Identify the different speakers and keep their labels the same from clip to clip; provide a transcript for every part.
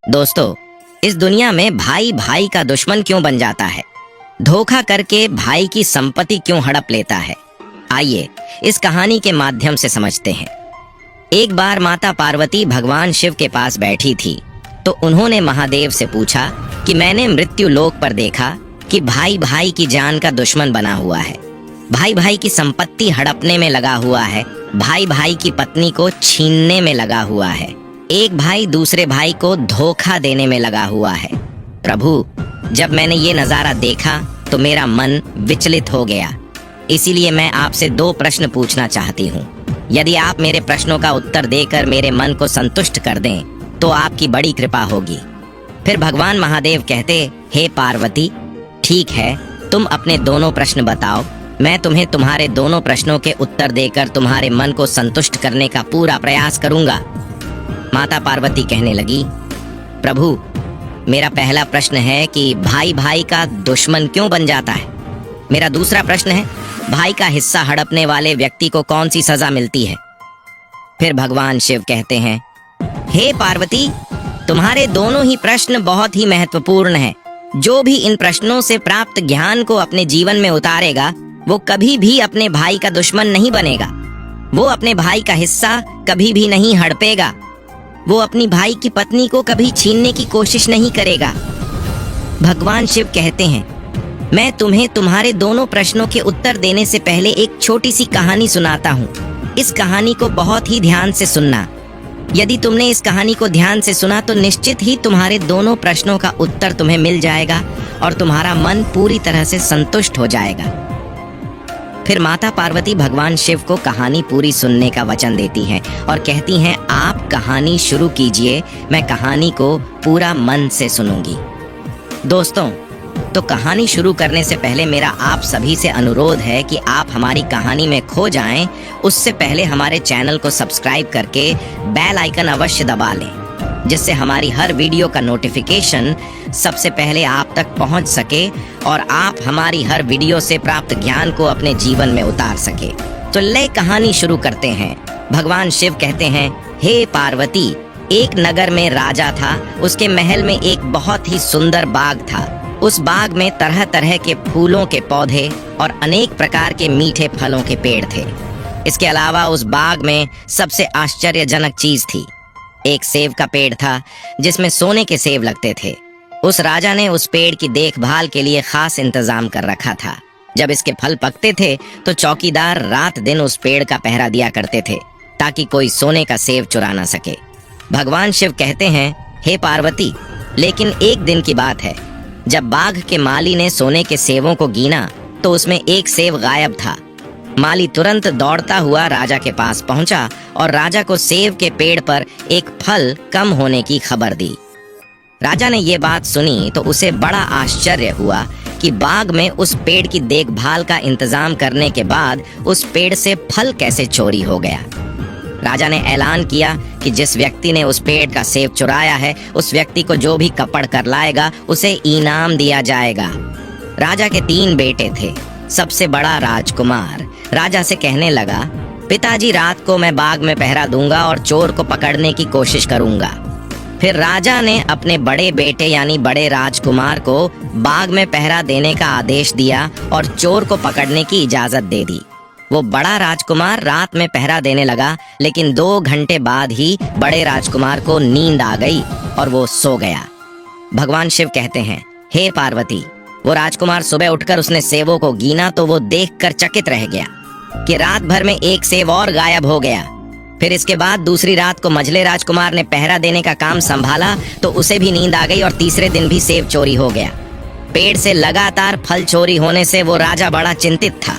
Speaker 1: दोस्तों, इस दुनिया में भाई भाई का दुश्मन क्यों बन जाता है? धोखा करके भाई की संपत्ति क्यों हड़प लेता है? आइए इस कहानी के माध्यम से समझते हैं। एक बार माता पार्वती भगवान शिव के पास बैठी थी तो उन्होंने महादेव से पूछा कि मैंने मृत्यु लोक पर देखा कि भाई भाई की जान का दुश्मन बना हुआ है, भाई भाई की संपत्ति हड़पने में लगा हुआ है, भाई भाई की पत्नी को छीनने में लगा हुआ है, एक भाई दूसरे भाई को धोखा देने में लगा हुआ है। प्रभु, जब मैंने ये नजारा देखा तो मेरा मन विचलित हो गया। इसीलिए मैं आपसे 2 प्रश्न पूछना चाहती हूँ। यदि आप मेरे प्रश्नों का उत्तर देकर मेरे मन को संतुष्ट कर दें तो आपकी बड़ी कृपा होगी। फिर भगवान महादेव कहते, हे पार्वती, ठीक है, तुम अपने दोनों प्रश्न बताओ, मैं तुम्हें तुम्हारे दोनों प्रश्नों के उत्तर देकर तुम्हारे मन को संतुष्ट करने का पूरा प्रयास करूंगा। माता पार्वती कहने लगी, प्रभु, मेरा पहला प्रश्न है कि भाई भाई का दुश्मन क्यों बन जाता है। मेरा दूसरा प्रश्न है, भाई का हिस्सा हड़पने वाले व्यक्ति को कौन सी सजा मिलती है। फिर भगवान शिव कहते हैं, हे पार्वती, तुम्हारे दोनों ही प्रश्न बहुत ही महत्वपूर्ण हैं। जो भी इन प्रश्नों से प्राप्त ज्ञान को अपने जीवन में उतारेगा वो कभी भी अपने भाई का दुश्मन नहीं बनेगा। वो अपने भाई का हिस्सा कभी भी नहीं हड़पेगा। वो अपनी भाई की पत्नी को कभी छीनने की कोशिश नहीं करेगा। भगवान शिव कहते हैं, मैं तुम्हें तुम्हारे दोनों प्रश्नों के उत्तर देने से पहले एक छोटी सी कहानी सुनाता हूँ। इस कहानी को बहुत ही ध्यान से सुनना। यदि तुमने इस कहानी को ध्यान से सुना तो निश्चित ही तुम्हारे दोनों प्रश्नों का उत्तर तुम्हें मिल जाएगा और तुम्हारा मन पूरी तरह से संतुष्ट हो जाएगा। फिर माता पार्वती भगवान शिव को कहानी पूरी सुनने का वचन देती हैं और कहती हैं, आप कहानी शुरू कीजिए, मैं कहानी को पूरा मन से सुनूंगी। दोस्तों, तो कहानी शुरू करने से पहले मेरा आप सभी से अनुरोध है कि आप हमारी कहानी में खो जाएं, उससे पहले हमारे चैनल को सब्सक्राइब करके बेल आइकन अवश्य दबा लें, जिससे हमारी हर वीडियो का नोटिफिकेशन सबसे पहले आप तक पहुंच सके और आप हमारी हर वीडियो से प्राप्त ज्ञान को अपने जीवन में उतार सके। तो ले कहानी शुरू करते हैं। भगवान शिव कहते हैं, हे पार्वती, एक नगर में राजा था। उसके महल में एक बहुत ही सुंदर बाग था। उस बाग में तरह तरह के फूलों के पौधे और अनेक प्रकार के मीठे फलों के पेड़ थे। इसके अलावा उस बाग में सबसे आश्चर्यजनक चीज थी। एक सेब का पेड़ था जिसमें सोने के सेब लगते थे। उस राजा ने उस पेड़ की देखभाल के लिए खास इंतजाम कर रखा था। जब इसके फल पकते थे तो चौकीदार रात दिन उस पेड़ का पहरा दिया करते थे ताकि कोई सोने का सेब चुरा ना सके। भगवान शिव कहते हैं, हे पार्वती, लेकिन एक दिन की बात है, जब बाग के माली ने सोने के सेबों को गिना तो उसमें एक सेब गायब था। माली तुरंत दौड़ता हुआ राजा के पास पहुंचा और राजा को सेब के पेड़ पर एक फल कम होने की खबर दी। राजा ने ये बात सुनी तो उसे बड़ा आश्चर्य हुआ कि बाग में उस पेड़ की देखभाल का इंतजाम करने के बाद उस पेड़ से फल कैसे चोरी हो गया। राजा ने ऐलान किया कि जिस व्यक्ति ने उस पेड़ का सेब चुराया है, उस व्यक्ति को जो भी कपड़ कर लाएगा उसे इनाम दिया जाएगा। राजा के 3 बेटे थे। सबसे बड़ा राजकुमार राजा से कहने लगा, पिताजी, रात को मैं बाग में पहरा दूंगा और चोर को पकड़ने की कोशिश करूंगा। फिर राजा ने अपने बड़े बेटे यानी बड़े राजकुमार को बाग में पहरा देने का आदेश दिया और चोर को पकड़ने की इजाजत दे दी। वो बड़ा राजकुमार रात में पहरा देने लगा, लेकिन 2 घंटे बाद ही बड़े राजकुमार को नींद आ गई और वो सो गया। भगवान शिव कहते हैं, हे पार्वती, वो राजकुमार सुबह उठकर उसने सेबों को गिना तो वो देखकर चकित रह गया कि रात भर में एक सेब और गायब हो गया। फिर इसके बाद दूसरी रात को मझले राजकुमार ने पहरा देने का काम संभाला तो उसे भी नींद आ गई और तीसरे दिन भी सेब चोरी हो गया। पेड़ से लगातार फल चोरी होने से वो राजा बड़ा चिंतित था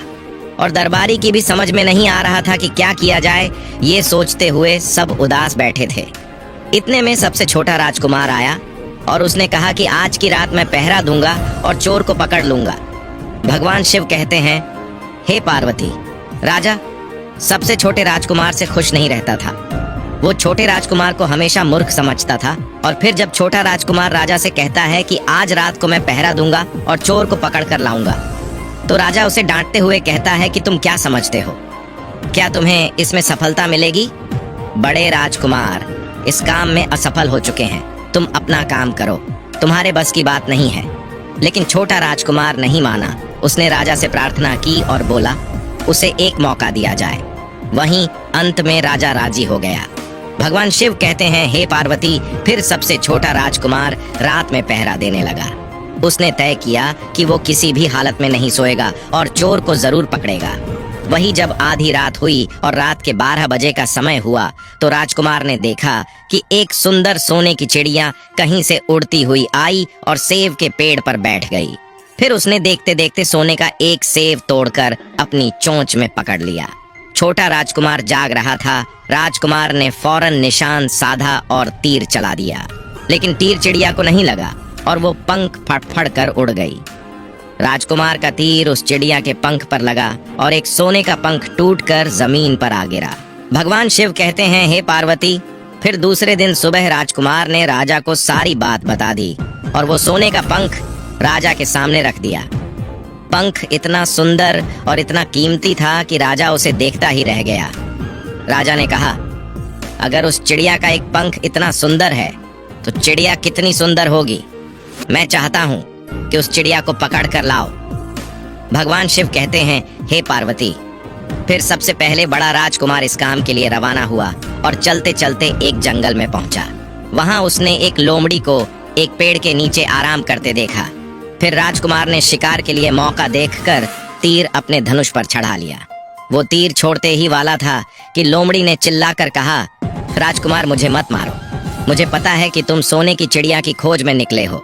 Speaker 1: और दरबारी की भी समझ में नहीं आ रहा था कि क्या किया जाए। ये सोचते हुए सब उदास बैठे थे। इतने में सबसे छोटा राजकुमार आया और उसने कहा कि आज की रात मैं पहरा दूंगा और चोर को पकड़ लूंगा। भगवान शिव कहते हैं, हे पार्वती, राजा सबसे छोटे राजकुमार से खुश नहीं रहता था। वो छोटे राजकुमार को हमेशा मूर्ख समझता था और फिर जब छोटा राजकुमार राजा से कहता है कि आज रात को मैं पहरा दूंगा और चोर को पकड़ कर लाऊंगा, तो राजा उसे डांटते हुए कहता है कि तुम क्या समझते हो, क्या तुम्हें इसमें सफलता मिलेगी? बड़े राजकुमार इस काम में असफल हो चुके हैं, तुम अपना काम करो, तुम्हारे बस की बात नहीं है। लेकिन छोटा राजकुमार नहीं माना। उसने राजा से प्रार्थना की और बोला उसे एक मौका दिया जाए। वहीं अंत में राजा राजी हो गया। भगवान शिव कहते हैं, हे पार्वती, फिर सबसे छोटा राजकुमार रात में पहरा देने लगा। उसने तय किया कि वो किसी भी हालत में नहीं सोएगा और चोर को जरूर पकड़ेगा। वही जब आधी रात हुई और रात के 12 बजे का समय हुआ तो राजकुमार ने देखा कि एक सुंदर सोने की चिड़िया कहीं से उड़ती हुई आई और सेब के पेड़ पर बैठ गई। फिर उसने देखते देखते सोने का एक सेब तोड़कर अपनी चोंच में पकड़ लिया। छोटा राजकुमार जाग रहा था। राजकुमार ने फौरन निशान साधा और तीर चला दिया, लेकिन तीर चिड़िया को नहीं लगा और वो पंख फड़फड़ कर उड़ गई। राजकुमार का तीर उस चिड़िया के पंख पर लगा और एक सोने का पंख टूटकर जमीन पर आ गिरा। भगवान शिव कहते हैं, हे पार्वती, फिर दूसरे दिन सुबह राजकुमार ने राजा को सारी बात बता दी और वो सोने का पंख राजा के सामने रख दिया। पंख इतना सुंदर और इतना कीमती था कि राजा उसे देखता ही रह गया। राजा ने कहा, अगर उस चिड़िया का एक पंख इतना सुंदर है तो चिड़िया कितनी सुंदर होगी। मैं चाहता हूँ कि उस चिड़िया को पकड़ कर लाओ। भगवान शिव कहते हैं, हे पार्वती, फिर सबसे पहले बड़ा राजकुमार इस काम के लिए रवाना हुआ और चलते चलते एक जंगल में पहुंचा। वहां उसने एक लोमड़ी को एक पेड़ के नीचे आराम करते देखा। फिर राजकुमार ने शिकार के लिए मौका देखकर तीर अपने धनुष पर चढ़ा लिया। वो तीर छोड़ते ही वाला था कि लोमड़ी ने चिल्लाकर कहा, राजकुमार, मुझे मत मारो। मुझे पता है कि तुम सोने की चिड़िया की खोज में निकले हो।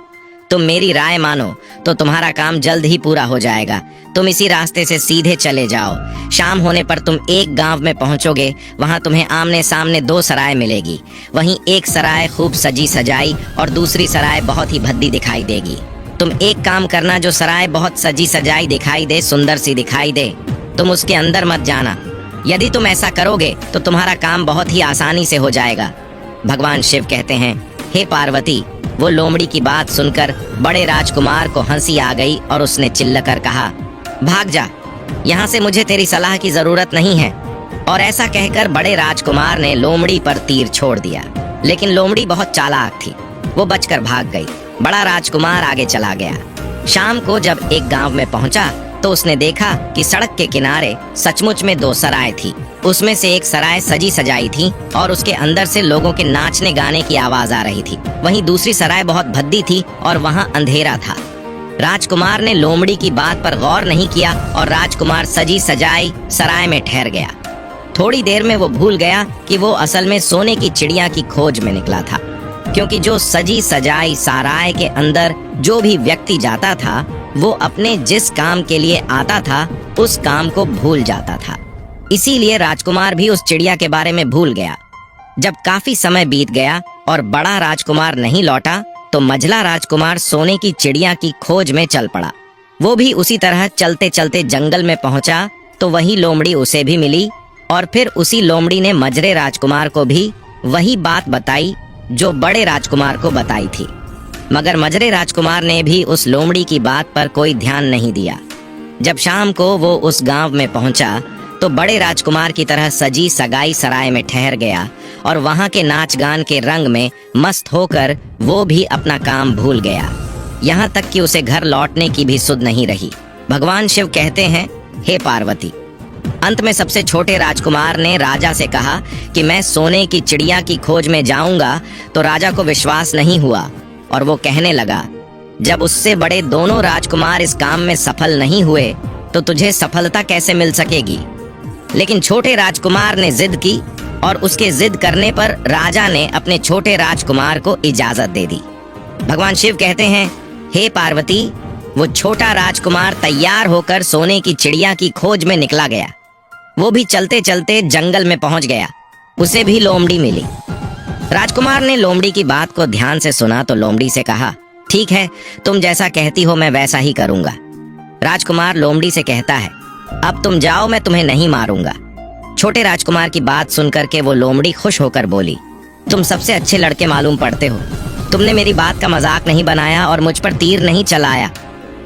Speaker 1: तुम मेरी राय मानो तो तुम्हारा काम जल्द ही पूरा हो जाएगा। तुम इसी रास्ते से सीधे चले जाओ। शाम होने पर तुम एक गांव में पहुंचोगे। वहां तुम्हें आमने सामने 2 सराय मिलेगी। वहीं एक सराय खूब सजी सजाई और दूसरी सराय बहुत ही भद्दी दिखाई देगी। तुम एक काम करना, जो सराय बहुत सजी सजाई दिखाई दे, सुंदर सी दिखाई दे, तुम उसके अंदर मत जाना। यदि तुम ऐसा करोगे तो तुम्हारा काम बहुत ही आसानी से हो जाएगा। भगवान शिव कहते हैं, हे पार्वती, वो लोमड़ी की बात सुनकर बड़े राजकुमार को हंसी आ गई और उसने चिल्लाकर कहा, भाग जा, यहाँ से मुझे तेरी सलाह की जरूरत नहीं है। और ऐसा कहकर बड़े राजकुमार ने लोमड़ी पर तीर छोड़ दिया। लेकिन लोमड़ी बहुत चालाक थी, वो बचकर भाग गई। बड़ा राजकुमार आगे चला गया। शाम को जब एक गांव में पहुंचा तो उसने देखा कि सड़क के किनारे सचमुच में 2 सराय थी। उसमें से एक सराय सजी सजाई थी और उसके अंदर से लोगों के नाचने गाने की आवाज आ रही थी। वहीं दूसरी सराय बहुत भद्दी थी और वहां अंधेरा था। राजकुमार ने लोमड़ी की बात पर गौर नहीं किया और राजकुमार सजी सजाई सराय में ठहर गया। थोड़ी देर में वो भूल गया कि वो असल में सोने की चिड़िया की खोज में निकला था, क्योंकि जो सजी सजाई सराय के अंदर जो भी व्यक्ति जाता था वो अपने जिस काम के लिए आता था उस काम को भूल जाता था। इसीलिए राजकुमार भी उस चिड़िया के बारे में भूल गया। जब काफी समय बीत गया और बड़ा राजकुमार नहीं लौटा तो मझला राजकुमार सोने की चिड़िया की खोज में चल पड़ा। वो भी उसी तरह चलते चलते जंगल में पहुंचा तो वही लोमड़ी उसे भी मिली और फिर उसी लोमड़ी ने मझले राजकुमार को भी वही बात बताई जो बड़े राजकुमार को बताई थी। मगर मझले राजकुमार ने भी उस लोमड़ी की बात पर कोई ध्यान नहीं दिया। जब शाम को वो उस गांव में पहुंचा तो बड़े राजकुमार की तरह सजी सगाई सराय में ठहर गया और वहां के नाच गान के रंग में मस्त होकर वो भी अपना काम भूल गया। यहाँ तक कि उसे घर लौटने की भी सुध नहीं रही। भगवान शिव कहते हैं, हे पार्वती, अंत में सबसे छोटे राजकुमार ने राजा से कहा कि मैं सोने की चिड़िया की खोज में जाऊंगा। तो राजा को विश्वास नहीं हुआ और वो कहने लगा, जब उससे बड़े दोनों राजकुमार इस काम में सफल नहीं हुए तो तुझे सफलता कैसे मिल सकेगी। लेकिन छोटे राजकुमार ने जिद की और उसके जिद करने पर राजा ने अपने छोटे राजकुमार को इजाजत दे दी। भगवान शिव कहते हैं, हे पार्वती, वो छोटा राजकुमार तैयार होकर सोने की चिड़िया की खोज में निकला गया। वो भी चलते चलते जंगल में पहुंच गया। उसे भी लोमड़ी मिली। राजकुमार ने लोमड़ी की बात को ध्यान से सुना तो लोमड़ी से कहा, ठीक है, तुम जैसा कहती हो मैं वैसा ही करूंगा। राजकुमार लोमड़ी से कहता है, अब तुम जाओ, मैं तुम्हें नहीं मारूंगा। छोटे राजकुमार की बात सुनकर के वो लोमड़ी खुश होकर बोली, तुम सबसे अच्छे लड़के मालूम पड़ते हो। तुमने मेरी बात का मजाक नहीं बनाया और मुझ पर तीर नहीं चलाया।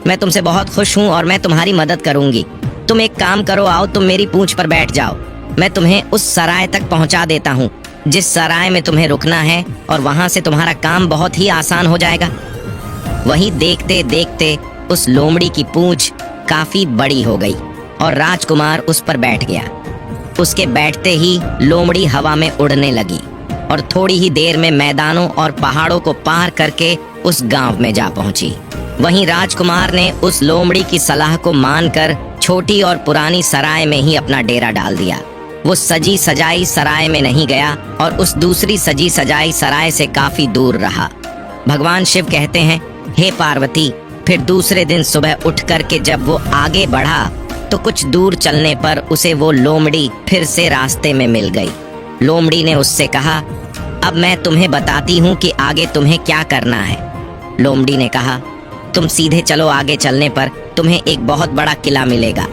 Speaker 1: मैं तुमसे बहुत खुश हूँ और मैं तुम्हारी मदद करूंगी। तुम एक काम करो, आओ तुम मेरी पूंछ पर बैठ जाओ। मैं तुम्हें उस सराय तक पहुंचा देता हूँ। जिस सराय में तुम्हें रुकना है, और वहां से तुम्हारा काम बहुत ही आसान हो जाएगा। वहीं देखते देखते उस लोमड़ी की पूंछ काफी बड़ी हो गई और राजकुमार उस पर बैठ गया। उसके बैठते ही लोमड़ी हवा में उड़ने लगी और थोड़ी ही देर में मैदानों और पहाड़ों को पार करके उस गांव में जा पहुंची। वहीं राजकुमार ने उस लोमड़ी की सलाह को मानकर छोटी और पुरानी सराय में ही अपना डेरा डाल दिया। वो सजी सजाई सराय में नहीं गया और उस दूसरी सजी सजाई सराय से काफी दूर रहा। भगवान शिव कहते हैं, हे पार्वती, फिर दूसरे दिन सुबह उठ करके जब वो आगे बढ़ा तो कुछ दूर चलने पर उसे वो लोमड़ी फिर से रास्ते में मिल गई। लोमड़ी ने उससे कहा, अब मैं तुम्हें बताती हूँ कि आगे तुम्हें क्या करना है। लोमड़ी ने कहा, तुम सीधे चलो, आगे चलने पर तुम्हें एक बहुत बड़ा किला मिलेगा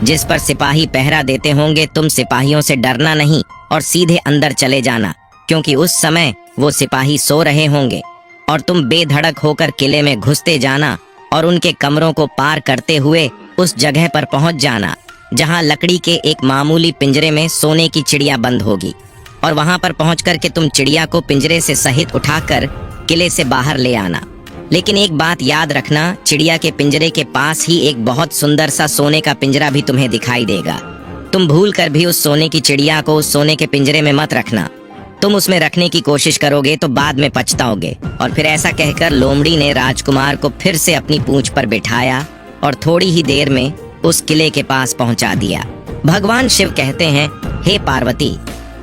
Speaker 1: जिस पर सिपाही पहरा देते होंगे। तुम सिपाहियों से डरना नहीं और सीधे अंदर चले जाना, क्योंकि उस समय वो सिपाही सो रहे होंगे। और तुम बेधड़क होकर किले में घुसते जाना और उनके कमरों को पार करते हुए उस जगह पर पहुंच जाना जहां लकड़ी के एक मामूली पिंजरे में सोने की चिड़िया बंद होगी। और वहां पर पहुंच कर के तुम चिड़िया को पिंजरे से सहित उठाकर किले से बाहर ले आना। लेकिन एक बात याद रखना, चिड़िया के पिंजरे के पास ही एक बहुत सुंदर सा सोने का पिंजरा भी तुम्हें दिखाई देगा। तुम भूल कर भी उस सोने की चिड़िया को उस सोने के पिंजरे में मत रखना। तुम उसमें रखने की कोशिश करोगे तो बाद में पछताओगे। और फिर ऐसा कहकर लोमड़ी ने राजकुमार को फिर से अपनी पूंछ पर बिठाया और थोड़ी ही देर में उस किले के पास पहुंचा दिया। भगवान शिव कहते हैं, हे पार्वती,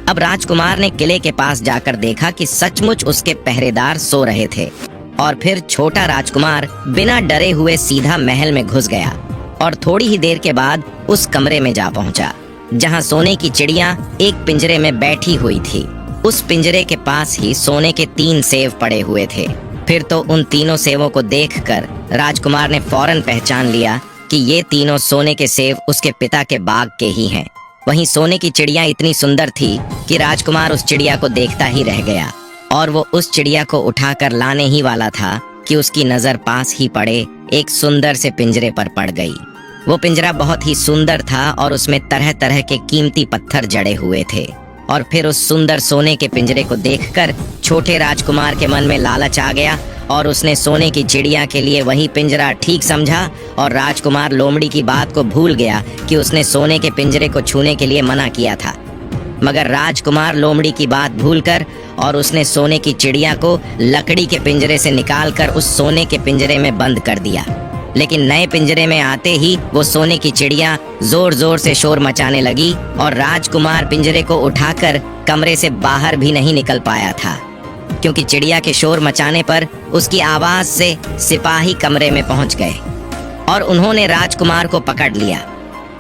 Speaker 1: अब राजकुमार ने किले के पास जाकर देखा कि सचमुच उसके पहरेदार सो रहे थे। और फिर छोटा राजकुमार बिना डरे हुए सीधा महल में घुस गया और थोड़ी ही देर के बाद उस कमरे में जा पहुंचा जहां सोने की चिड़िया एक पिंजरे में बैठी हुई थी। उस पिंजरे के पास ही सोने के 3 सेव पड़े हुए थे। फिर तो उन तीनों सेवों को देखकर राजकुमार ने फौरन पहचान लिया कि ये तीनों सोने के सेव उसके पिता के बाग के ही हैं। वहीं सोने की चिड़िया इतनी सुंदर थी कि राजकुमार उस चिड़िया को देखता ही रह गया और वो उस चिड़िया को उठाकर लाने ही वाला था कि उसकी नजर पास ही पड़े एक सुंदर से पिंजरे पर पड़ गई। वो पिंजरा बहुत ही सुंदर था और उसमें तरह तरह के कीमती पत्थर जड़े हुए थे। और फिर उस सुंदर सोने के पिंजरे को देखकर छोटे राजकुमार के मन में लालच आ गया और उसने सोने की चिड़िया के लिए वही पिंजरा ठीक समझा। और राजकुमार लोमड़ी की बात को भूल गया कि उसने सोने के पिंजरे को छूने के लिए मना किया था। मगर राजकुमार लोमड़ी की बात भूलकर और उसने सोने की चिड़िया को लकड़ी के पिंजरे से निकालकर उस सोने के पिंजरे में बंद कर दिया। लेकिन नए पिंजरे में आते ही वो सोने की चिड़िया जोर जोर से शोर मचाने लगी और राजकुमार पिंजरे को उठाकर कमरे से बाहर भी नहीं निकल पाया था, क्योंकि चिड़िया के शोर मचाने पर उसकी आवाज से सिपाही कमरे में पहुंच गए और उन्होंने राजकुमार को पकड़ लिया।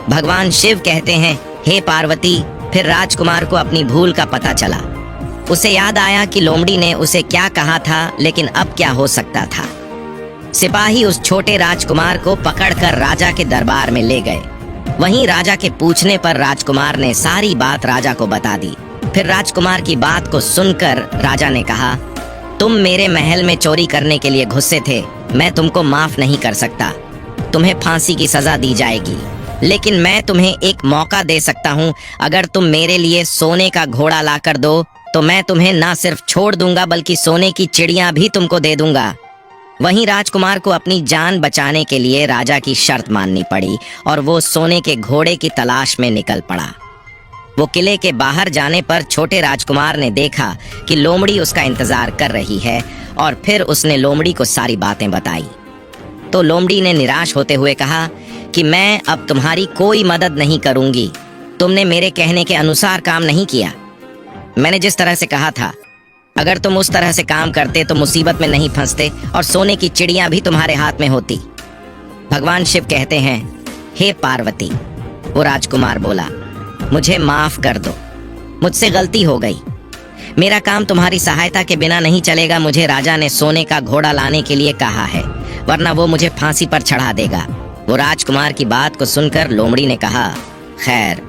Speaker 1: भगवान शिव कहते हैं, हे पार्वती, फिर राजकुमार को अपनी भूल का पता चला। उसे याद आया कि लोमड़ी ने उसे क्या कहा था, लेकिन अब क्या हो सकता था। सिपाही उस छोटे राजकुमार को पकड़कर राजा के दरबार में ले गए। वहीं राजा के पूछने पर राजकुमार ने सारी बात राजा को बता दी। फिर राजकुमार की बात को सुनकर राजा ने कहा, तुम मेरे महल में चोरी करने के लिए घुसे थे, मैं तुमको माफ नहीं कर सकता। तुम्हें फांसी की सजा दी जाएगी, लेकिन मैं तुम्हें एक मौका दे सकता हूँ। अगर तुम मेरे लिए सोने का घोड़ा लाकर दो तो मैं तुम्हें ना सिर्फ छोड़ दूंगा बल्कि सोने की चिड़िया भी तुमको दे दूंगा। वहीं राजकुमार को अपनी जान बचाने के लिए राजा की शर्त माननी पड़ी और वो सोने के घोड़े की तलाश में निकल पड़ा। वो किले के बाहर जाने पर छोटे राजकुमार ने देखा कि लोमड़ी उसका इंतजार कर रही है और फिर उसने लोमड़ी को सारी बातें बताई। तो लोमड़ी ने निराश होते हुए कहा कि मैं अब तुम्हारी कोई मदद नहीं करूंगी। तुमने मेरे कहने के अनुसार काम नहीं किया। मैंने जिस तरह से कहा था, अगर तुम उस तरह से काम करते तो मुसीबत में नहीं फंसते और सोने की चिड़िया भी तुम्हारे हाथ में होती। भगवान शिव कहते हैं, हे पार्वती, वो राजकुमार बोला, मुझे माफ कर दो, मुझसे गलती हो गई। मेरा काम तुम्हारी सहायता के बिना नहीं चलेगा। मुझे राजा ने सोने का घोड़ा लाने के लिए कहा है, वरना वो मुझे फांसी पर चढ़ा देगा। वो राजकुमार की बात को सुनकर लोमड़ी ने कहा, खैर,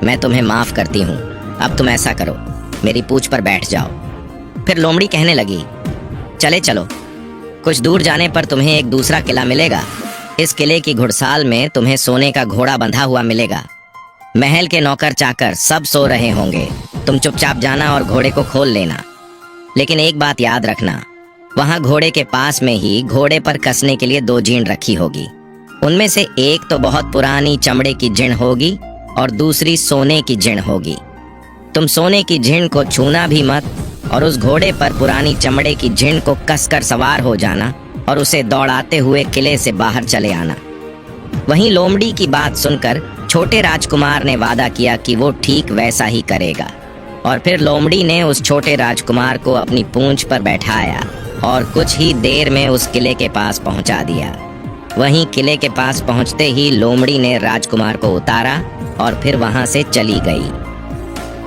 Speaker 1: मैं तुम्हें माफ करती हूँ। अब तुम ऐसा करो, मेरी पूंछ पर बैठ जाओ। फिर लोमड़ी कहने लगी, चले चलो, कुछ दूर जाने पर तुम्हें एक दूसरा किला मिलेगा। इस किले की घुड़साल में तुम्हें सोने का घोड़ा बंधा हुआ मिलेगा। महल के नौकर चाकर सब सो रहे होंगे, तुम चुपचाप जाना और घोड़े को खोल लेना। लेकिन एक बात याद रखना, वहां घोड़े के पास में ही घोड़े पर कसने के लिए 2 जीण रखी होगी। उनमें से एक तो बहुत पुरानी चमड़े की जीण होगी और दूसरी सोने की जीण होगी। तुम सोने की जीण को छूना भी मत और उस घोड़े पर पुरानी चमड़े की जीण को कसकर सवार हो जाना और उसे दौड़ाते हुए किले से बाहर चले आना। वहीं लोमड़ी की बात सुनकर छोटे राजकुमार ने वादा किया कि वो ठीक वैसा ही करेगा और फिर लोमड़ी ने उस छोटे राजकुमार को अपनी पूंछ पर बैठाया और कुछ ही देर में उस किले के पास पहुंचा दिया। वहीं किले के पास पहुंचते ही लोमड़ी ने राजकुमार को उतारा और फिर वहां से चली गई।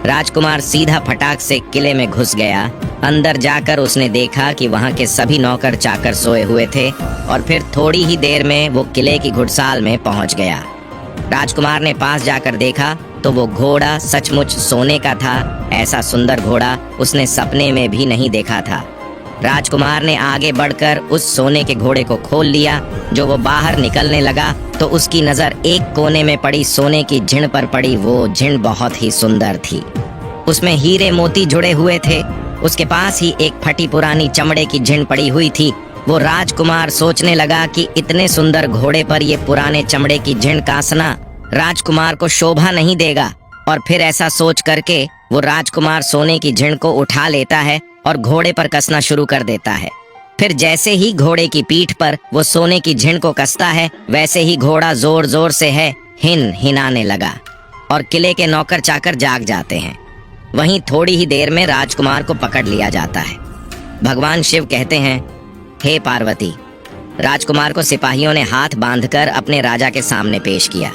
Speaker 1: राजकुमार सीधा फटाक से किले में घुस गया। अंदर जाकर उसने देखा कि वहां के सभी नौकर चाकर सोए हुए थे और फिर थोड़ी ही देर में वो किले की घुड़साल में पहुंच गया। राजकुमार ने पास जाकर देखा तो वो घोड़ा सचमुच सोने का था। ऐसा सुंदर घोड़ा उसने सपने में भी नहीं देखा था। राजकुमार ने आगे बढ़कर उस सोने के घोड़े को खोल लिया। जो वो बाहर निकलने लगा तो उसकी नजर एक कोने में पड़ी सोने की झिण पर पड़ी। वो झिण बहुत ही सुंदर थी, उसमें हीरे मोती जुड़े हुए थे। उसके पास ही एक फटी पुरानी चमड़े की झिण पड़ी हुई थी। वो राजकुमार सोचने लगा कि इतने सुंदर घोड़े पर ये पुराने चमड़े की झिण कासना राजकुमार को शोभा नहीं देगा। और फिर ऐसा सोच करके वो राजकुमार सोने की झिण को उठा लेता है और घोड़े पर कसना शुरू कर देता है। फिर जैसे ही घोड़े की पीठ पर वो सोने की झिण को कसता है, वैसे ही घोड़ा जोर जोर से हिनाने लगा और किले के नौकर चाकर जाग जाते हैं। वहीं थोड़ी ही देर में राजकुमार को पकड़ लिया जाता है। भगवान शिव कहते हैं, हे पार्वती। राजकुमार को सिपाहियों ने हाथ बांधकर अपने राजा के सामने पेश किया।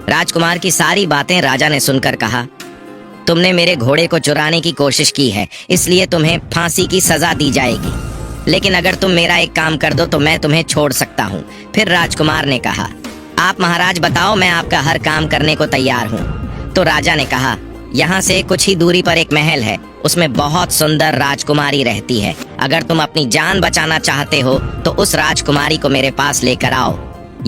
Speaker 1: राजकुमार की सारी बातें राजा ने सुनकर कहा, तुमने मेरे घोड़े को चुराने की कोशिश की है, इसलिए तुम्हें फांसी की सजा दी जाएगी। लेकिन अगर तुम मेरा एक काम कर दो तो मैं तुम्हें छोड़ सकता हूँ। फिर राजकुमार ने कहा, आप महाराज बताओ, मैं आपका हर काम करने को तैयार हूँ। तो राजा ने कहा, यहाँ से कुछ ही दूरी पर एक महल है, उसमें बहुत सुंदर राजकुमारी रहती है। अगर तुम अपनी जान बचाना चाहते हो तो उस राजकुमारी को मेरे पास लेकर आओ।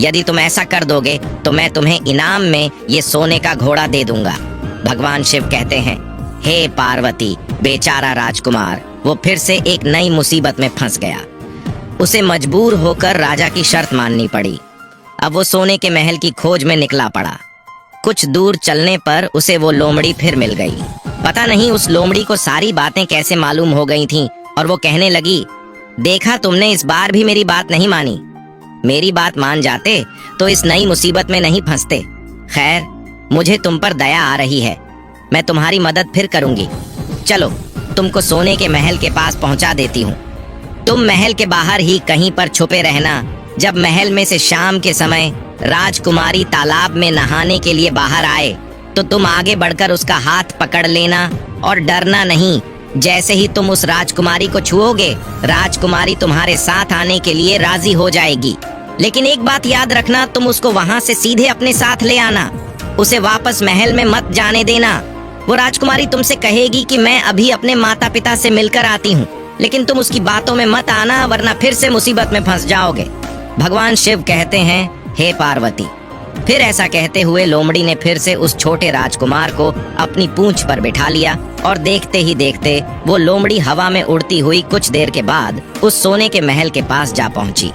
Speaker 1: यदि तुम ऐसा कर दोगे तो मैं तुम्हें इनाम में ये सोने का घोड़ा दे दूंगा। भगवान शिव कहते हैं, हे पार्वती, बेचारा राजकुमार वो फिर से एक नई मुसीबत में फंस गया। उसे मजबूर होकर राजा की शर्त माननी पड़ी। अब वो सोने के महल की खोज में निकला पड़ा। कुछ दूर चलने पर उसे वो लोमड़ी फिर मिल गई। पता नहीं उस लोमड़ी को सारी बातें कैसे मालूम हो गई थीं और वो कहने लगी, देखा तुमने, इस बार भी मेरी बात नहीं मानी। मेरी बात मान जाते तो इस नई मुसीबत में नहीं फंसते। खैर, मुझे तुम पर दया आ रही है, मैं तुम्हारी मदद फिर करूंगी। चलो, तुमको सोने के महल के पास पहुंचा देती हूँ। तुम महल के बाहर ही कहीं पर छुपे रहना। जब महल में से शाम के समय राजकुमारी तालाब में नहाने के लिए बाहर आए तो तुम आगे बढ़कर उसका हाथ पकड़ लेना और डरना नहीं। जैसे ही तुम उस राजकुमारी को छुओगे, राजकुमारी तुम्हारे साथ आने के लिए राजी हो जाएगी। लेकिन एक बात याद रखना, तुम उसको वहां से सीधे अपने साथ ले आना। उसे वापस महल में मत जाने देना। वो राजकुमारी तुमसे कहेगी कि मैं अभी अपने माता पिता से मिलकर आती हूँ, लेकिन तुम उसकी बातों में मत आना, वरना फिर से मुसीबत में फंस जाओगे। भगवान शिव कहते हैं, हे पार्वती। फिर ऐसा कहते हुए लोमड़ी ने फिर से उस छोटे राजकुमार को अपनी पूंछ पर बिठा लिया और देखते ही देखते वो लोमड़ी हवा में उड़ती हुई कुछ देर के बाद उस सोने के महल के पास जा पहुंची।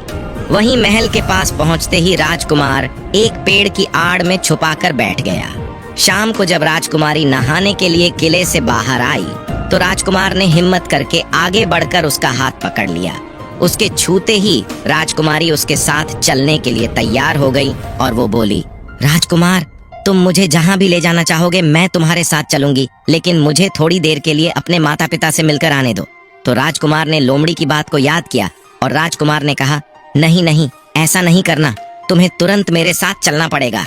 Speaker 1: वहीं महल के पास पहुंचते ही राजकुमार एक पेड़ की आड़ में छुपाकर बैठ गया। शाम को जब राजकुमारी नहाने के लिए किले से बाहर आई तो राजकुमार ने हिम्मत करके आगे बढ़कर उसका हाथ पकड़ लिया। उसके छूते ही राजकुमारी उसके साथ चलने के लिए तैयार हो गई और वो बोली, राजकुमार, तुम मुझे जहाँ भी ले जाना चाहोगे मैं तुम्हारे साथ चलूंगी, लेकिन मुझे थोड़ी देर के लिए अपने माता पिता से मिलकर आने दो। तो राजकुमार ने लोमड़ी की बात को याद किया और राजकुमार ने कहा, नहीं नहीं, ऐसा नहीं करना, तुम्हें तुरंत मेरे साथ चलना पड़ेगा।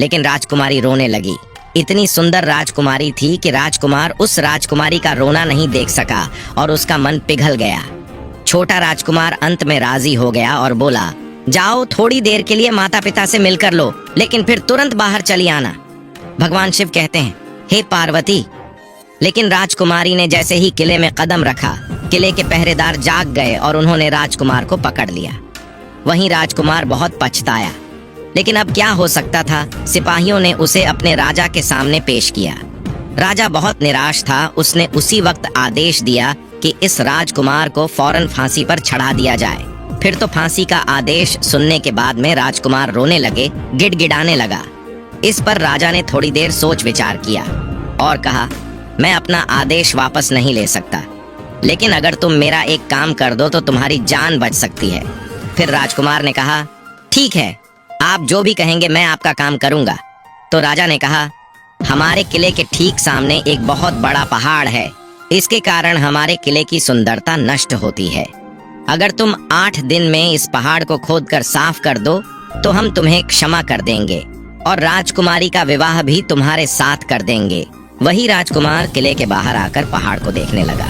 Speaker 1: लेकिन राजकुमारी रोने लगी। इतनी सुंदर राजकुमारी थी कि राजकुमार उस राजकुमारी का रोना नहीं देख सका और उसका मन पिघल गया। छोटा राजकुमार अंत में राजी हो गया और बोला, जाओ, थोड़ी देर के लिए माता पिता से मिलकर लो, लेकिन फिर तुरंत बाहर चली आना। भगवान शिव कहते हैं, हे पार्वती। लेकिन राजकुमारी ने जैसे ही किले में कदम रखा, किले के पहरेदार जाग गए और उन्होंने राजकुमार को पकड़ लिया। वहीं राजकुमार बहुत पछताया। लेकिन अब क्या हो सकता था, सिपाहियों ने उसे अपने राजा के सामने पेश किया। राजा बहुत निराश था। उसने उसी वक्त आदेश दिया कि इस राजकुमार को फौरन फांसी पर चढ़ा दिया जाए। फिर तो फांसी का आदेश सुनने के बाद में राजकुमार रोने लगे, गिड़गिड़ाने लगा। इस पर राजा ने थोड़ी देर सोच विचार किया और कहा, मैं अपना आदेश वापस नहीं ले सकता, लेकिन अगर तुम मेरा एक काम कर दो तो तुम्हारी जान बच सकती है। फिर राजकुमार ने कहा, ठीक है, आप जो भी कहेंगे मैं आपका काम करूंगा। तो राजा ने कहा, हमारे किले के ठीक सामने एक बहुत बड़ा पहाड़ है। इसके कारण हमारे किले की सुंदरता नष्ट होती है। अगर तुम 8 दिन में इस पहाड़ को खोदकर साफ कर दो तो हम तुम्हें क्षमा कर देंगे और राजकुमारी का विवाह भी तुम्हारे साथ कर देंगे। वही राजकुमार किले के बाहर आकर पहाड़ को देखने लगा।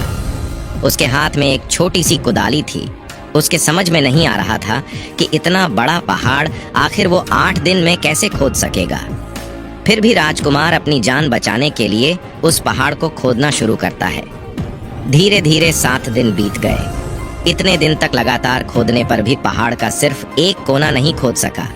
Speaker 1: उसके हाथ में एक छोटी सी कुदाली थी। उसके समझ में नहीं आ रहा था कि इतना बड़ा पहाड़ आखिर वो 8 दिन में कैसे खोद सकेगा। फिर भी राजकुमार अपनी जान बचाने के लिए उस पहाड़ को खोदना शुरू करता है। धीरे धीरे 7 दिन बीत गए। इतने दिन तक लगातार खोदने पर भी पहाड़ का सिर्फ एक कोना नहीं खोद सका।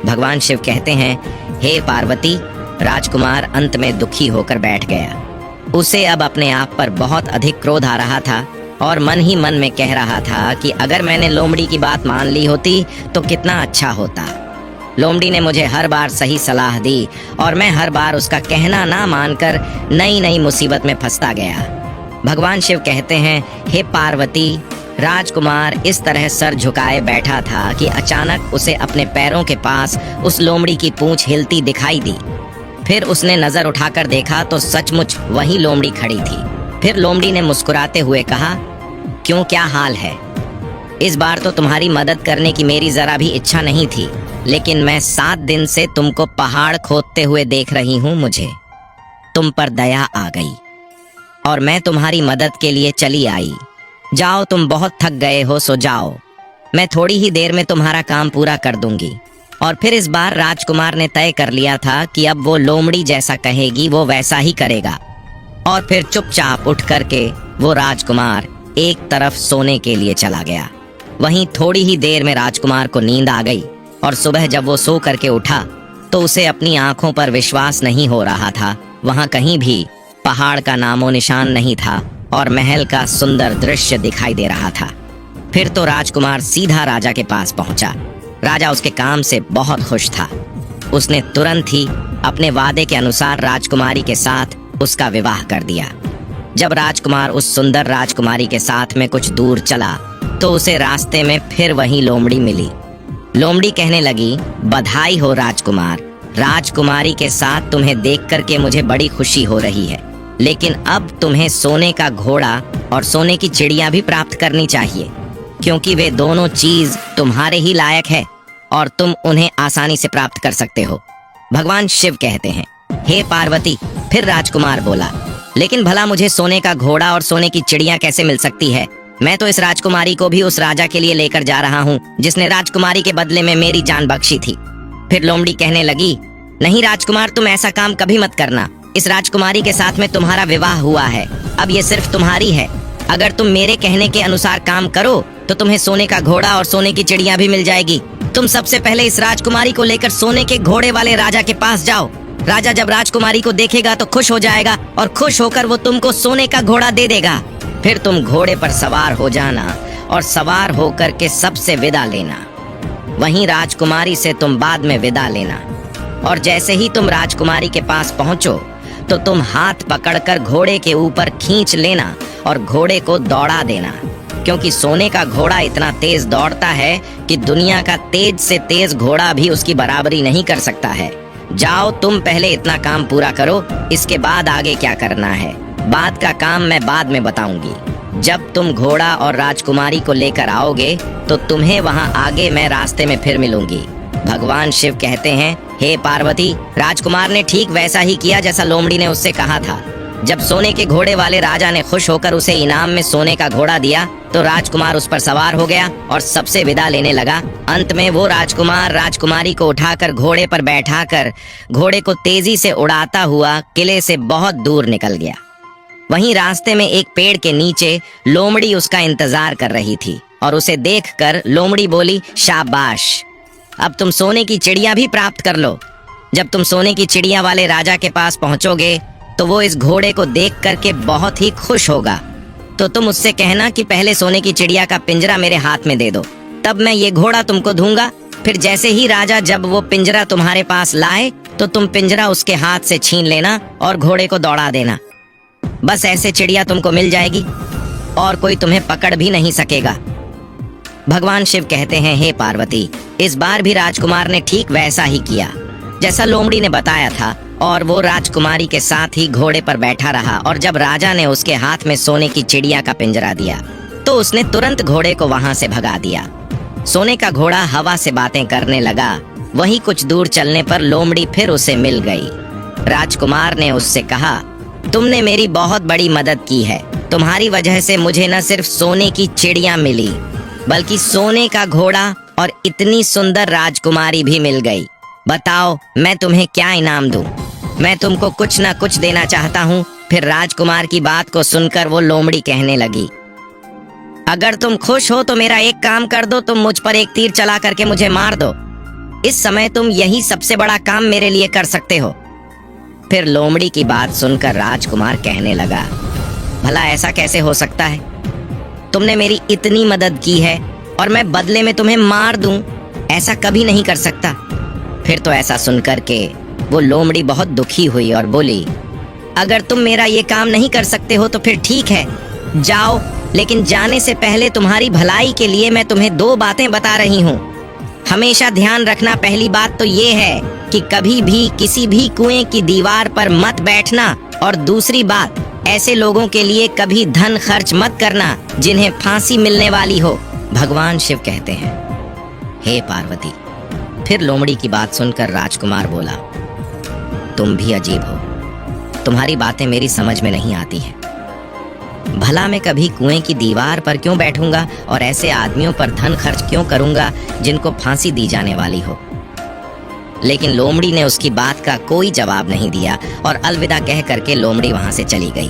Speaker 1: भगवान शिव कहते हैं, हे पार्वती, राजकुमार अंत में दुखी होकर बैठ गया। उसे अब अपने आप पर बहुत अधिक क्रोध आ रहा था और मन ही मन में कह रहा था कि अगर मैंने लोमड़ी की बात मान ली होती तो कितना अच्छा होता। लोमड़ी ने मुझे हर बार सही सलाह दी और मैं हर बार उसका कहना ना मानकर नई नई मुसीबत में फंसता गया। भगवान शिव कहते हैं, हे पार्वती, राजकुमार इस तरह सर झुकाए बैठा था कि अचानक उसे अपने पैरों के पास उस लोमड़ी की पूंछ हिलती दिखाई दी। फिर उसने नजर उठाकर देखा तो सचमुच वही लोमड़ी खड़ी थी। फिर लोमड़ी ने मुस्कुराते हुए कहा, क्यों, क्या हाल है? इस बार तो तुम्हारी मदद करने की मेरी जरा भी इच्छा नहीं थी, लेकिन मैं 7 दिन से तुमको पहाड़ खोदते हुए देख रही हूँ। मुझे तुम पर दया आ गई और मैं तुम्हारी मदद के लिए चली आई। जाओ, तुम बहुत थक गए हो, सो जाओ। मैं थोड़ी ही देर में तुम्हारा काम पूरा कर दूंगी। और फिर इस बार राजकुमार ने तय कर लिया था कि अब वो लोमड़ी जैसा कहेगी वो वैसा ही करेगा। और फिर चुपचाप उठ करके वो राजकुमार एक तरफ सोने के लिए चला गया। वहीं थोड़ी ही देर में राजकुमार को नींद आ गई और सुबह जब वो सो करके उठा तो उसे अपनी आंखों पर विश्वास नहीं हो रहा था। वहां कहीं भी पहाड़ का नामो निशान नहीं था और महल का सुंदर दृश्य दिखाई दे रहा था। फिर तो राजकुमार सीधा राजा के पास पहुंचा। राजा उसके काम से बहुत खुश था। उसने तुरंत ही अपने वादे के अनुसार राजकुमारी के साथ उसका विवाह कर दिया। जब राजकुमार उस सुंदर राजकुमारी के साथ में कुछ दूर चला तो उसे रास्ते में फिर वही लोमड़ी मिली। लोमड़ी कहने लगी, बधाई हो राजकुमार, राजकुमारी के साथ तुम्हें देख करके मुझे बड़ी खुशी हो रही है, लेकिन अब तुम्हें सोने का घोड़ा और सोने की चिड़िया भी प्राप्त करनी चाहिए, क्योंकि वे दोनों चीज तुम्हारे ही लायक है और तुम उन्हें आसानी से प्राप्त कर सकते हो। भगवान शिव कहते हैं, हे पार्वती। फिर राजकुमार बोला, लेकिन भला मुझे सोने का घोड़ा और सोने की चिड़िया कैसे मिल सकती है? मैं तो इस राजकुमारी को भी उस राजा के लिए लेकर जा रहा हूँ जिसने राजकुमारी के बदले में मेरी जान बख्शी थी। फिर लोमड़ी कहने लगी, नहीं राजकुमार, तुम ऐसा काम कभी मत करना। इस राजकुमारी के साथ में तुम्हारा विवाह हुआ है, अब ये सिर्फ तुम्हारी है। अगर तुम मेरे कहने के अनुसार काम करो तो तुम्हें सोने का घोड़ा और सोने की चिड़िया भी मिल जाएगी। तुम सबसे पहले इस राजकुमारी को लेकर सोने के घोड़े वाले राजा के पास जाओ। राजा जब राजकुमारी को देखेगा तो खुश हो जाएगा और खुश होकर वो तुमको सोने का घोड़ा दे देगा। फिर तुम घोड़े पर सवार हो जाना और सवार होकर के सबसे विदा लेना। वहीं राजकुमारी से तुम बाद में विदा लेना। और जैसे ही तुम राजकुमारी के पास पहुंचो तो तुम हाथ पकड़कर घोड़े के ऊपर खींच लेना और घोड़े को दौड़ा देना, क्योंकि सोने का घोड़ा इतना तेज दौड़ता है कि दुनिया का तेज से तेज घोड़ा भी उसकी बराबरी नहीं कर सकता है। जाओ, तुम पहले इतना काम पूरा करो, इसके बाद आगे क्या करना है बाद का काम मैं बाद में बताऊंगी। जब तुम घोड़ा और राजकुमारी को लेकर आओगे तो तुम्हें वहां आगे मैं रास्ते में फिर मिलूंगी। भगवान शिव कहते हैं, हे पार्वती, राजकुमार ने ठीक वैसा ही किया जैसा लोमड़ी ने उससे कहा था। जब सोने के घोड़े वाले राजा ने खुश होकर उसे इनाम में सोने का घोड़ा दिया तो राजकुमार उस पर सवार हो गया और सबसे विदा लेने लगा। अंत में वो राजकुमार राजकुमारी को उठाकर घोड़े पर बैठाकर घोड़े को तेजी से उड़ाता हुआ किले से बहुत दूर निकल गया। वहीं रास्ते में एक पेड़ के नीचे लोमड़ी उसका इंतजार कर रही थी और उसे देखकर लोमड़ी बोली, शाबाश, अब तुम सोने की चिड़िया भी प्राप्त कर लो। जब तुम सोने की चिड़िया वाले राजा के पास पहुंचोगे तो वो इस घोड़े को देख करके बहुत ही खुश होगा। तो तुम उससे कहना कि पहले सोने की चिड़िया का पिंजरा मेरे हाथ में दे दो, तब मैं ये घोड़ा तुमको दूंगा। फिर जैसे ही राजा जब वो पिंजरा तुम्हारे पास लाए तो तुम पिंजरा उसके हाथ से छीन लेना और घोड़े को दौड़ा देना। बस ऐसे चिड़िया तुमको मिल जाएगी और कोई तुम्हें पकड़ भी नहीं सकेगा। भगवान शिव कहते हैं, हे पार्वती, इस बार भी राजकुमार ने ठीक वैसा ही किया जैसा लोमड़ी ने बताया था, और वो राजकुमारी के साथ ही घोड़े पर बैठा रहा। और जब राजा ने उसके हाथ में सोने की चिड़िया का पिंजरा दिया तो उसने तुरंत घोड़े को वहां से भगा दिया। सोने का घोड़ा हवा से बातें करने लगा। वहीं कुछ दूर चलने पर लोमड़ी फिर उसे मिल गई। राजकुमार ने उससे कहा, तुमने मेरी बहुत बड़ी मदद की है। तुम्हारी वजह से मुझे न सिर्फ सोने की चिड़िया मिली बल्कि सोने का घोड़ा और इतनी सुंदर राजकुमारी भी मिल गई। बताओ मैं तुम्हें क्या इनाम दूं? मैं तुमको कुछ न कुछ देना चाहता हूँ। फिर राजकुमार की बात को सुनकर वो लोमड़ी कहने लगी, अगर तुम खुश हो तो मेरा एक काम कर दो, तुम मुझ पर एक तीर चला करके मुझे मार दो। इस समय तुम यही सबसे बड़ा काम मेरे लिए कर सकते हो। फिर लोमड़ी की बात सुनकर राजकुमार कहने लगा, भला ऐसा कैसे हो सकता है? तुमने मेरी इतनी मदद की है और मैं बदले में तुम्हें मार दूं? ऐसा कभी नहीं कर सकता। फिर तो ऐसा सुनकर के वो लोमड़ी बहुत दुखी हुई और बोली, अगर तुम मेरा ये काम नहीं कर सकते हो तो फिर ठीक है, जाओ। लेकिन जाने से पहले तुम्हारी भलाई के लिए मैं तुम्हें दो बातें बता रही हूँ। हमेशा ध्यान रखना। पहली बात तो ये है कि कभी भी किसी भी कुएं की दीवार पर मत बैठना, और दूसरी बात, ऐसे लोगों के लिए कभी धन खर्च मत करना जिन्हें फांसी मिलने वाली हो। भगवान शिव कहते हैं, हे पार्वती। फिर लोमड़ी की बात सुनकर राजकुमार बोला, तुम भी अजीब हो। तुम्हारी बातें मेरी समझ में नहीं आती हैं। भला मैं कभी कुएं की दीवार पर क्यों बैठूंगा और ऐसे आदमियों पर धन खर्च क्यों करूंगा जिनको फांसी दी जाने वाली हो? लेकिन लोमड़ी ने उसकी बात का कोई जवाब नहीं दिया और अलविदा कह करके लोमड़ी वहां से चली गई।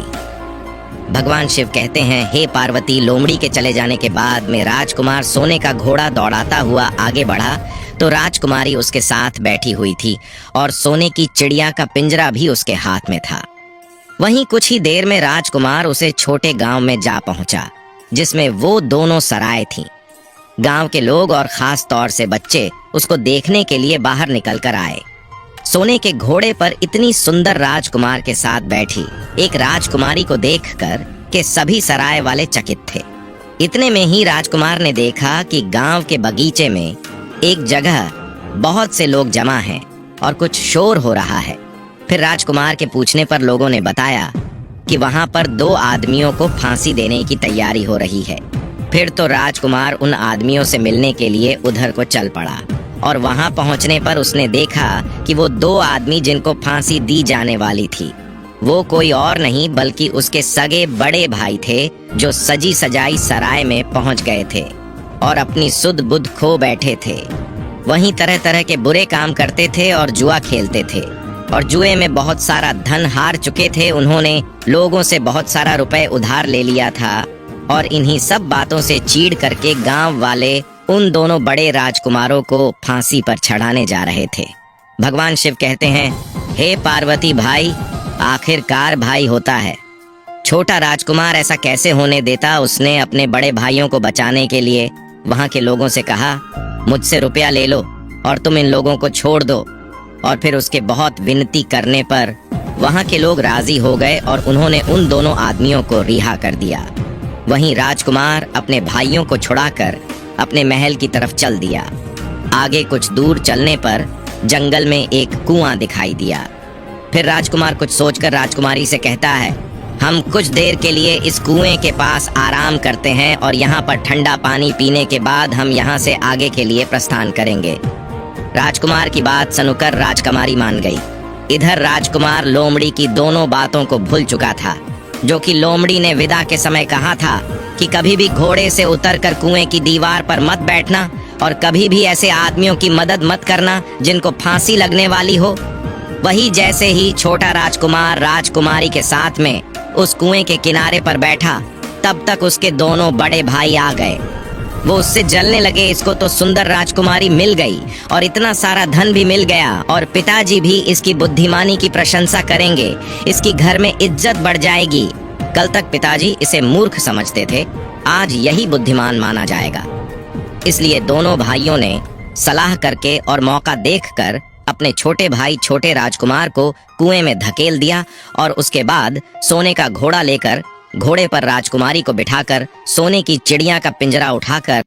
Speaker 1: भगवान शिव कहते हैं, हे पार्वती, लोमड़ी के चले जाने के बाद में राजकुमार सोने का घोड़ा दौड़ाता हुआ आगे बढ़ा तो राजकुमारी उसके साथ बैठी हुई थी और सोने की चिड़िया का पिंजरा भी उसके हाथ में था। वहीं कुछ ही देर में राजकुमार उसे छोटे गांव में जा पहुंचा जिसमें वो दोनों सराय थीं। गांव के लोग और खास तौर से बच्चे उसको देखने के लिए बाहर निकल कर आए। सोने के घोड़े पर इतनी सुंदर राजकुमार के साथ बैठी एक राजकुमारी को देखकर के सभी सराय वाले चकित थे। इतने में ही राजकुमार ने देखा कि गांव के बगीचे में एक जगह बहुत से लोग जमा हैं और कुछ शोर हो रहा है। फिर राजकुमार के पूछने पर लोगों ने बताया कि वहां पर दो आदमियों को फांसी देने की तैयारी हो रही है। फिर तो राजकुमार उन आदमियों से मिलने के लिए उधर को चल पड़ा और वहां पहुंचने पर उसने देखा कि वो दो आदमी जिनको फांसी दी जाने वाली थी वो कोई और नहीं बल्कि उसके सगे बड़े भाई थे, जो सजी सजाई सराय में पहुंच गए थे और अपनी सुध बुध खो बैठे थे। वहीं तरह तरह के बुरे काम करते थे और जुआ खेलते थे और जुए में बहुत सारा धन हार चुके थे। उन्होंने लोगों से बहुत सारा रुपए उधार ले लिया था और इन्हीं सब बातों से चीड़ करके गांव वाले उन दोनों बड़े राजकुमारों को फांसी पर चढ़ाने जा रहे थे। भगवान शिव कहते हैं, हे पार्वती भाई, आखिरकार भाई होता है। छोटा राजकुमार ऐसा कैसे होने देता? उसने अपने बड़े भाइयों को बचाने के लिए वहां के लोगों से कहा, मुझसे रुपया ले लो और तुम इन लोगों को छोड़ दो। और फिर उसके बहुत विनती करने पर वहां के लोग राजी हो गए और उन्होंने उन दोनों आदमियों को रिहा कर दिया। वहीं राजकुमार अपने भाइयों को छुड़ाकर अपने महल की तरफ चल दिया। आगे कुछ दूर चलने पर जंगल में एक कुआं दिखाई दिया। फिर राजकुमार कुछ सोचकर राजकुमारी से कहता है, हम कुछ देर के लिए इस कुएं के पास आराम करते हैं और यहाँ पर ठंडा पानी पीने के बाद हम यहाँ से आगे के लिए प्रस्थान करेंगे। राजकुमार की बात सुनकर राजकुमारी मान गई। इधर राजकुमार लोमड़ी की दोनों बातों को भूल चुका था, जो कि लोमड़ी ने विदा के समय कहा था कि कभी भी घोड़े से उतरकर कुएं की दीवार पर मत बैठना और कभी भी ऐसे आदमियों की मदद मत करना जिनको फांसी लगने वाली हो। वही जैसे ही छोटा राजकुमार राजकुमारी के साथ में उस कुएं के किनारे पर बैठा, तब तक उसके दोनों बड़े भाई आ गए। वो उससे जलने लगे। इसको तो सुंदर राजकुमारी मिल गई और इतना सारा धन भी मिल गया और पिताजी भी इसकी बुद्धिमानी की प्रशंसा करेंगे। इसकी घर में इज्जत बढ़ जाएगी। कल तक पिताजी इसे मूर्ख समझते थे, आज यही बुद्धिमान माना जाएगा। इसलिए दोनों भाइयों ने सलाह करके और मौका देखकर अपने छोटे भाई छोटे राजकुमार को कुएं में धकेल दिया और उसके बाद सोने का घोड़ा लेकर घोड़े पर राजकुमारी को बिठाकर सोने की चिड़िया का पिंजरा उठाकर